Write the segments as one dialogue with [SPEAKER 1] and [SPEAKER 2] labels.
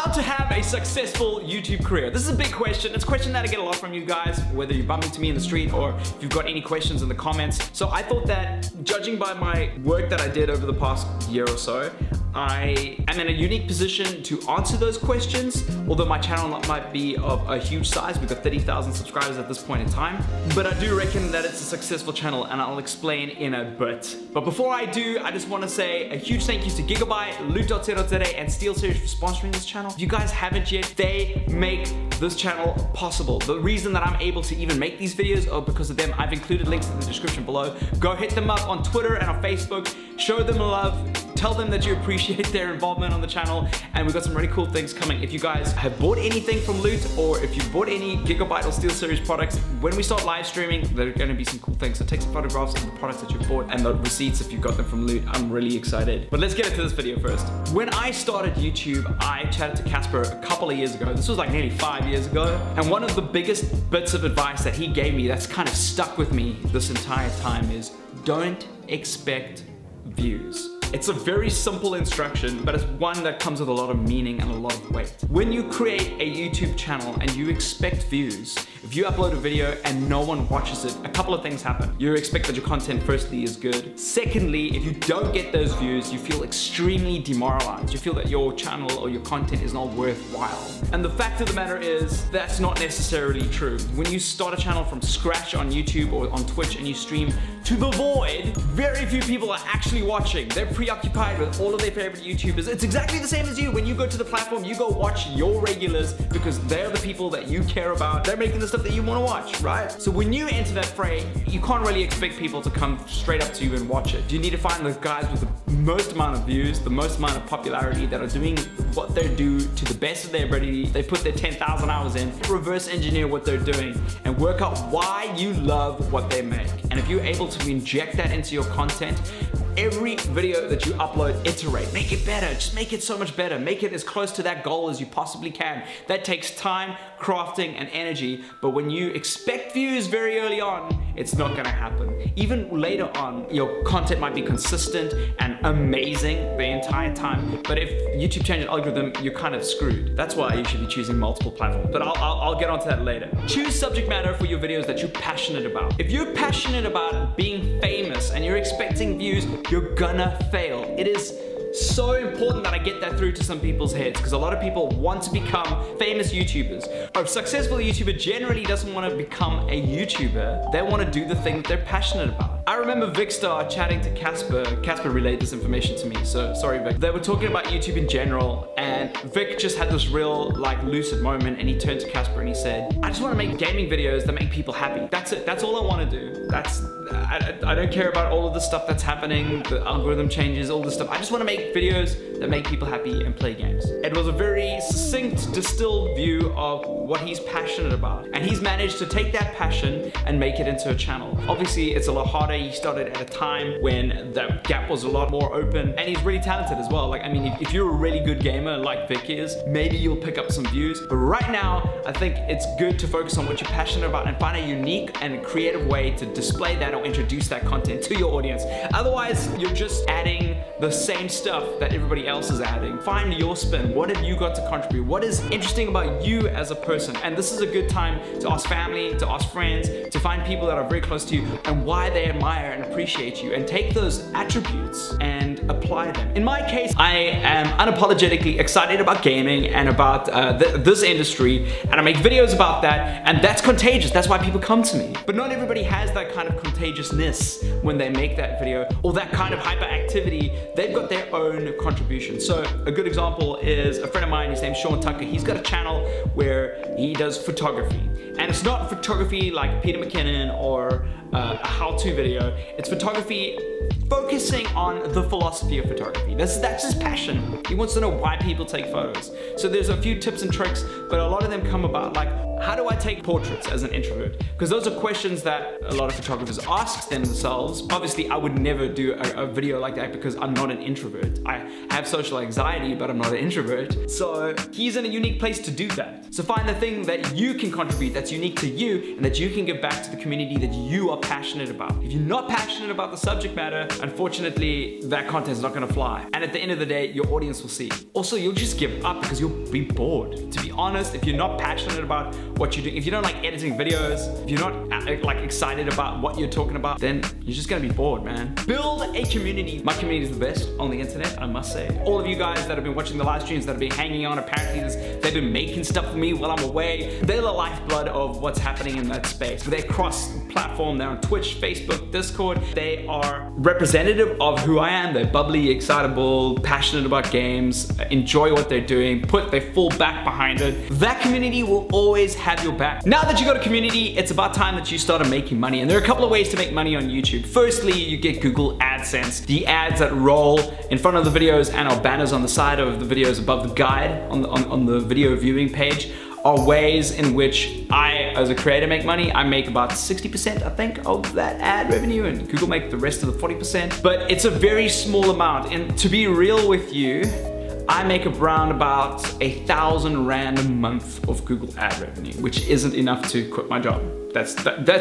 [SPEAKER 1] How to have a successful YouTube career. This is a big question. It's a question that I get a lot from you guys, whether you bump into me in the street or if you've got any questions in the comments. So I thought that, judging by my work that I did over the past year or so, I am in a unique position to answer those questions, although my channel might be of a huge size. We've got 30,000 subscribers at this point in time, but I do reckon that it's a successful channel, and I'll explain in a bit. But before I do, I just want to say a huge thank you to Gigabyte, Loot.co.za, and SteelSeries for sponsoring this channel. If you guys haven't yet, they make this channel possible. The reason that I'm able to even make these videos are because of them. I've included links in the description below. Go hit them up on Twitter and on Facebook. Show them love. Tell them that you appreciate their involvement on the channel, and we've got some really cool things coming. If you guys have bought anything from Loot, or if you've bought any Gigabyte or SteelSeries products, when we start live streaming, there are going to be some cool things. So take some photographs of the products that you've bought and the receipts if you've got them from Loot. I'm really excited. But let's get into this video first. When I started YouTube, I chatted to Casper a couple of years ago. This was like nearly 5 years ago. And one of the biggest bits of advice that he gave me that's kind of stuck with me this entire time is don't expect views. It's a very simple instruction, but it's one that comes with a lot of meaning and a lot of weight. When you create a YouTube channel and you expect views, if you upload a video and no one watches it, a couple of things happen. You expect that your content firstly is good. Secondly, if you don't get those views, you feel extremely demoralized. You feel that your channel or your content is not worthwhile. And the fact of the matter is, that's not necessarily true. When you start a channel from scratch on YouTube or on Twitch and you stream to the void, very few people are actually watching. They're preoccupied with all of their favorite YouTubers. It's exactly the same as you. When you go to the platform, you go watch your regulars because they're the people that you care about. They're making the stuff that you want to watch, right? So when you enter that fray, you can't really expect people to come straight up to you and watch it. You need to find the guys with the most amount of views, the most amount of popularity, that are doing what they do to the best of their ability. They put their 10,000 hours in, reverse engineer what they're doing, and work out why you love what they make. And if you're able to inject that into your content, every video that you upload, iterate, make it better, just make it so much better, make it as close to that goal as you possibly can. That takes time, crafting, and energy, but when you expect views very early on, it's not gonna happen. Even later on, your content might be consistent and amazing the entire time, but if YouTube changes algorithm, you're kind of screwed. That's why you should be choosing multiple platforms, but I'll get onto that later. Choose subject matter for your videos that you're passionate about. If you're passionate about being famous and you're expecting views, you're gonna fail. It is so important that I get that through to some people's heads, because a lot of people want to become famous YouTubers. A successful YouTuber generally doesn't want to become a YouTuber. They want to do the thing that they're passionate about. I remember Vicstar chatting to Casper. Casper relayed this information to me, so sorry Vic. They were talking about YouTube in general, and Vic just had this real lucid moment, and he turned to Casper and he said, I just want to make gaming videos that make people happy. That's it. That's all I want to do. I don't care about all of the stuff that's happening, the algorithm changes, all this stuff. I just want to make videos that make people happy and play games. It was a very succinct, distilled view of what he's passionate about. And he's managed to take that passion and make it into a channel. Obviously, it's a lot harder. He started at a time when that gap was a lot more open, and he's really talented as well. Like, I mean, if you're a really good gamer like Vic is, maybe you'll pick up some views. But right now, I think it's good to focus on what you're passionate about and find a unique and creative way to display that or introduce that content to your audience. Otherwise, you're just adding the same stuff that everybody else is adding. Find your spin. What have you got to contribute? What is interesting about you as a person? And this is a good time to ask family, to ask friends, to find people that are very close to you and why they admire and appreciate you, and take those attributes and apply them. In my case, I am unapologetically excited about gaming and about this industry, and I make videos about that, and that's contagious. That's why people come to me. But not everybody has that kind of contagiousness when they make that video, or that kind of hyperactivity. They've got their own contribution. So a good example is a friend of mine, his name's Sean Tucker. He's got a channel where he does photography. And it's not photography like Peter McKinnon or a how-to video. It's photography focusing on the philosophy of photography. That's his passion. He wants to know why people take photos. So there's a few tips and tricks, but a lot of them come about like, how do I take portraits as an introvert? Because those are questions that a lot of photographers ask themselves. Obviously, I would never do a video like that because I'm not an introvert. I have social anxiety, but I'm not an introvert. So he's in a unique place to do that. So find the thing that you can contribute that's unique to you and that you can give back to the community that you are passionate about. If you're not passionate about the subject matter, unfortunately, that content is not gonna fly. And at the end of the day, your audience will see. Also, you'll just give up because you'll be bored. To be honest, if you're not passionate about what you're doing, if you don't like editing videos, if you're not like excited about what you're talking about, then you're just gonna be bored, man. Build a community. My community is the best on the internet, I must say. All of you guys that have been watching the live streams, that have been hanging on, apparently they've been making stuff for me while I'm away. They're the lifeblood of what's happening in that space. They're cross-platform. They're on Twitch, Facebook, Discord. They are representative of who I am. They're bubbly, excitable, passionate about games, enjoy what they're doing, put their full back behind it. That community will always have your back. Now that you got a community, it's about time that you started making money. And there are a couple of ways to make money on YouTube. Firstly, you get Google AdSense. The ads that roll in front of the videos and our banners on the side of the videos above the guide on the video viewing page are ways in which I, as a creator, make money. I make about 60%, I think, of that ad revenue, and Google make the rest of the 40%. But it's a very small amount, and to be real with you, I make around about 1,000 rand a month of Google ad revenue, which isn't enough to quit my job. That's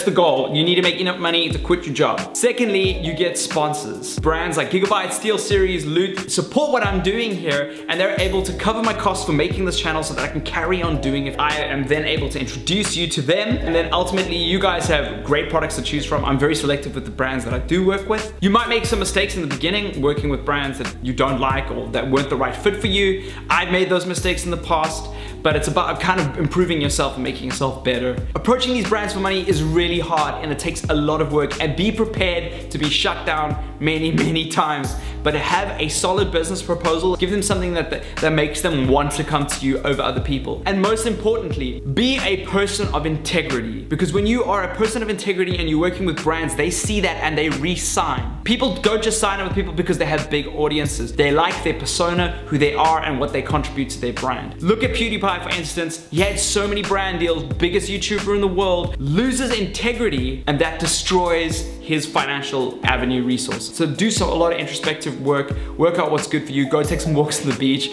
[SPEAKER 1] the goal. You need to make enough money to quit your job. Secondly, you get sponsors. Brands like Gigabyte, SteelSeries, Loot support what I'm doing here, and they're able to cover my costs for making this channel so that I can carry on doing it. I am then able to introduce you to them, and then ultimately you guys have great products to choose from. I'm very selective with the brands that I do work with. You might make some mistakes in the beginning working with brands that you don't like or that weren't the right fit for you. I've made those mistakes in the past, but it's about kind of improving yourself and making yourself better. Approaching these brands for money is really hard, and it takes a lot of work, and be prepared to be shut down many times. But have a solid business proposal. Give them something that makes them want to come to you over other people. And most importantly, be a person of integrity, because when you are a person of integrity and you're working with brands, they see that and they re-sign. People don't just sign up with people because they have big audiences. They like their persona, who they are, and what they contribute to their brand. Look at PewDiePie, for instance. He had so many brand deals, biggest YouTuber in the world, loses integrity, and that destroys his financial avenue resources. So do a lot of introspective work out what's good for you, go take some walks on the beach,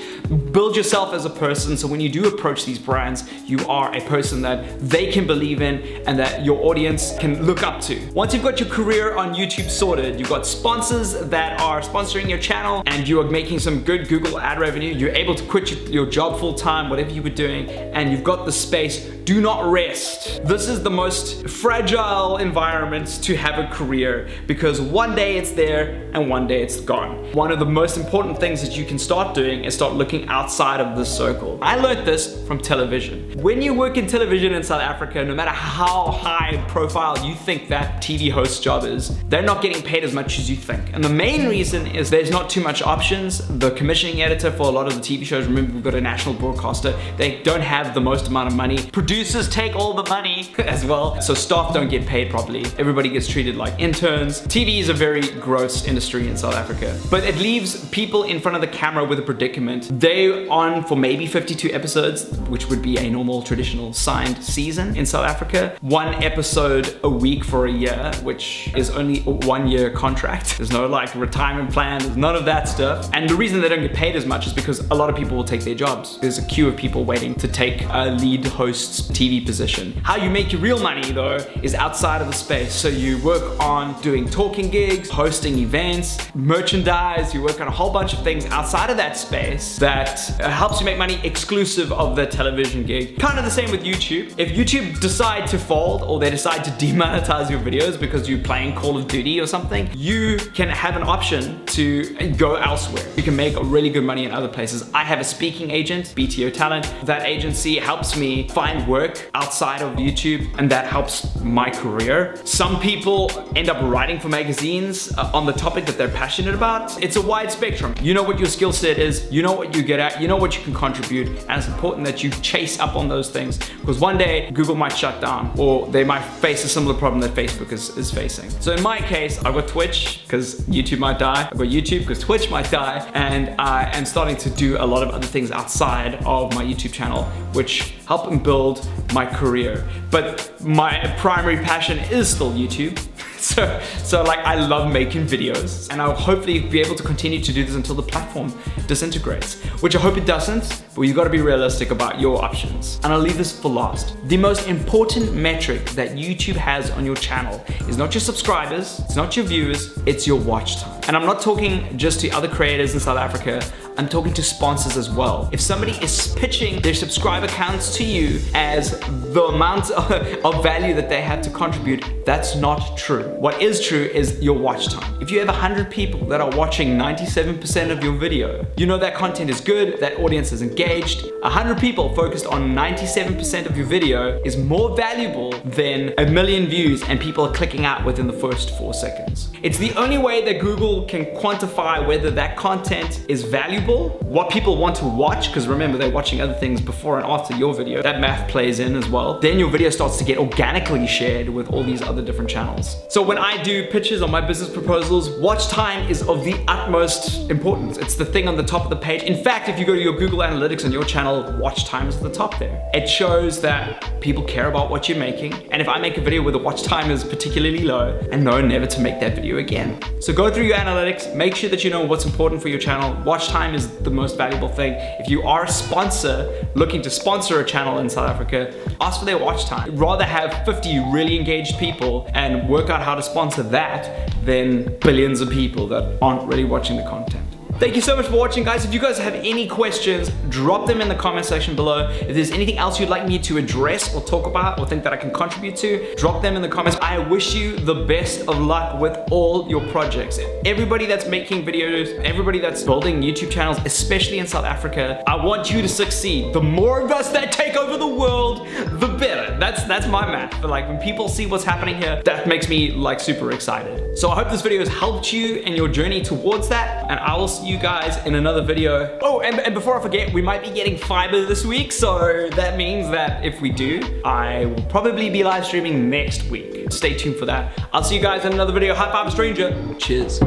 [SPEAKER 1] build yourself as a person, so when you do approach these brands, you are a person that they can believe in and that your audience can look up to. Once you've got your career on YouTube sorted, you've got sponsors that are sponsoring your channel, and you are making some good Google ad revenue, you're able to quit your job full time, whatever you were doing, and you've got the space, do not rest. This is the most fragile environment to have a career, because one day it's there and one day it's gone. One of the most important things that you can start doing is start looking outside of this circle. I learned this from television. When you work in television in South Africa, no matter how high profile you think that TV host job is, they're not getting paid as much as you think. And the main reason is there's not too much options. The commissioning editor for a lot of the TV shows, remember we've got a national broadcaster, they don't have the most amount of money. Producers take all the money as well, so staff don't get paid properly. Everybody gets treated like interns. TV is a very gross industry in South Africa, but it leaves people in front of the camera with a predicament. They're on for maybe 52 episodes, which would be a normal traditional signed season in South Africa. 1 episode a week for a year, which is only a 1-year contract. There's no like retirement plan, there's none of that stuff. And the reason they don't get paid as much is because a lot of people will take their jobs. There's a queue of people waiting to take a lead host's TV position. How you make your real money though is outside of the space. So you work on doing talking gigs, hosting events, merchandise, you work on a whole bunch of things outside of that space that helps you make money exclusive of the television gig. Kind of the same with YouTube. If YouTube decide to fold or they decide to demonetize your videos because you're playing Call of Duty or something, you can have an option to go elsewhere. You can make really good money in other places. I have a speaking agent, BTO Talent. That agency helps me find work outside of YouTube, and that helps my career. Some people end up writing for magazines on the topic that they're passionate about. It's a wide spectrum. You know what your skill set is, you know what you're good at, you know what you can contribute, and it's important that you chase up on those things, because one day Google might shut down, or they might face a similar problem that Facebook is facing. So in my case, I've got Twitch because YouTube might die, I've got YouTube because Twitch might die, and I am starting to do a lot of other things outside of my YouTube channel, which help and build my career. But my primary passion is still YouTube. So like I love making videos, and I'll hopefully be able to continue to do this until the platform disintegrates, which I hope it doesn't, but you gotta be realistic about your options. And I'll leave this for last. The most important metric that YouTube has on your channel is not your subscribers, it's not your views, it's your watch time. And I'm not talking just to other creators in South Africa, I'm talking to sponsors as well. If somebody is pitching their subscriber counts to you as the amount of value that they have to contribute, that's not true. What is true is your watch time. If you have 100 people that are watching 97% of your video, you know that content is good, that audience is engaged. 100 people focused on 97% of your video is more valuable than 1 million views and people are clicking out within the first 4 seconds. It's the only way that Google can quantify whether that content is valuable, what people want to watch, because remember they're watching other things before and after your video. That math plays in as well. Then your video starts to get organically shared with all these other different channels. So when I do pitches on my business proposals, watch time is of the utmost importance. It's the thing on the top of the page. In fact, if you go to your Google Analytics on your channel, watch time is at the top there. It shows that people care about what you're making. And if I make a video where the watch time is particularly low, I know never to make that video again. So go through your analytics, make sure that you know what's important for your channel. Watch time is the most valuable thing. If you are a sponsor looking to sponsor a channel in South Africa, ask for their watch time. Rather have 50 really engaged people and work out how to sponsor that than billions of people that aren't really watching the content. Thank you so much for watching, guys. If you guys have any questions, drop them in the comment section below. If there's anything else you'd like me to address or talk about or think that I can contribute to, drop them in the comments. I wish you the best of luck with all your projects. Everybody that's making videos, everybody that's building YouTube channels, especially in South Africa, I want you to succeed. The more of us that take over the world, the better. That's my math. But like when people see what's happening here, that makes me like super excited. So I hope this video has helped you in your journey towards that, and I will see you guys in another video. Oh, and before I forget, we might be getting fiber this week, so that means that if we do, I will probably be live streaming next week. Stay tuned for that. I'll see you guys in another video. High five, stranger. Cheers.